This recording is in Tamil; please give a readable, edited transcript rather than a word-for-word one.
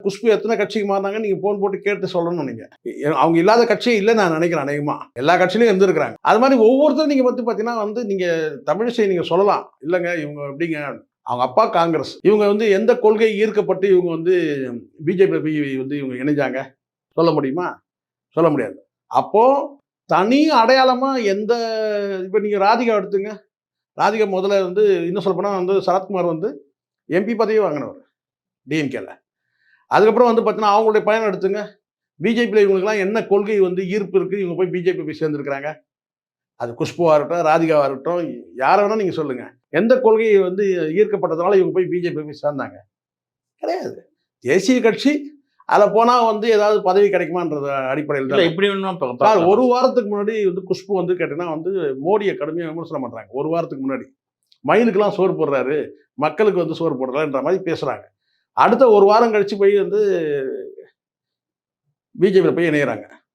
குஷ்பு எத்தனை கட்சிக்கு மாறினாங்க நீங்க போன் போட்டு கேட்டு சொல்லணும். நீங்க அவங்க இல்லாத கட்சியே இல்லை நான் நினைக்கிறேன். அநேகமா எல்லா கட்சியிலும் இருந்திருக்கிறாங்க. அது மாதிரி ஒவ்வொருத்தரும் நீங்க வந்து பாத்தீங்கன்னா வந்து நீங்க தமிழிசை நீங்க சொல்லலாம், இல்லைங்க இவங்க எப்படிங்க அவங்க அப்பா காங்கிரஸ், இவங்க வந்து எந்த கொள்கை ஈர்க்கப்பட்டு இவங்க வந்து பிஜேபி வந்து இவங்க இணைஞ்சாங்க சொல்ல முடியுமா? சொல்ல முடியாது. அப்போ தனி அடையாளமா எந்த இப்ப நீங்க ராதிகா எடுத்துங்க. ராதிகா முதல்ல வந்து இன்னும் சொல்ல போனா வந்து சரத்குமார் வந்து எம்பி பதவியே வாங்கினவர் டிஎம்கேல. அதுக்கப்புறம் வந்து பார்த்தீங்கன்னா அவங்களுடைய பயணம் எடுத்துங்க. பிஜேபியில் இவங்களுக்குலாம் என்ன கொள்கை வந்து ஈர்ப்பு இருக்குது, இவங்க போய் பிஜேபி போய் சேர்ந்துருக்கிறாங்க. அது குஷ்புவாக இருக்கட்டும், ராதிகாவாக இருக்கட்டும், யாரை வேணால் நீங்கள் சொல்லுங்கள். எந்த கொள்கையை வந்து ஈர்க்கப்பட்டதுனால இவங்க போய் பிஜேபி போய் சேர்ந்தாங்க? கிடையாது. தேசிய கட்சி அதில் போனால் வந்து ஏதாவது பதவி கிடைக்குமான்றது அடிப்படையில் தான். இப்படி ஒரு வாரத்துக்கு முன்னாடி வந்து குஷ்பு வந்து கேட்டீங்கன்னா வந்து மோடியை கடுமையாக விமர்சனம் பண்ணுறாங்க. ஒரு வாரத்துக்கு முன்னாடி மயிலுக்கெல்லாம் சோறு போடுறாரு, மக்களுக்கு வந்து சோறு போடுறாருன்ற மாதிரி பேசுகிறாங்க. அடுத்த ஒரு வாரம் கழிச்சு போய் வந்து பிஜேபியில் போய் இணைகிறாங்க.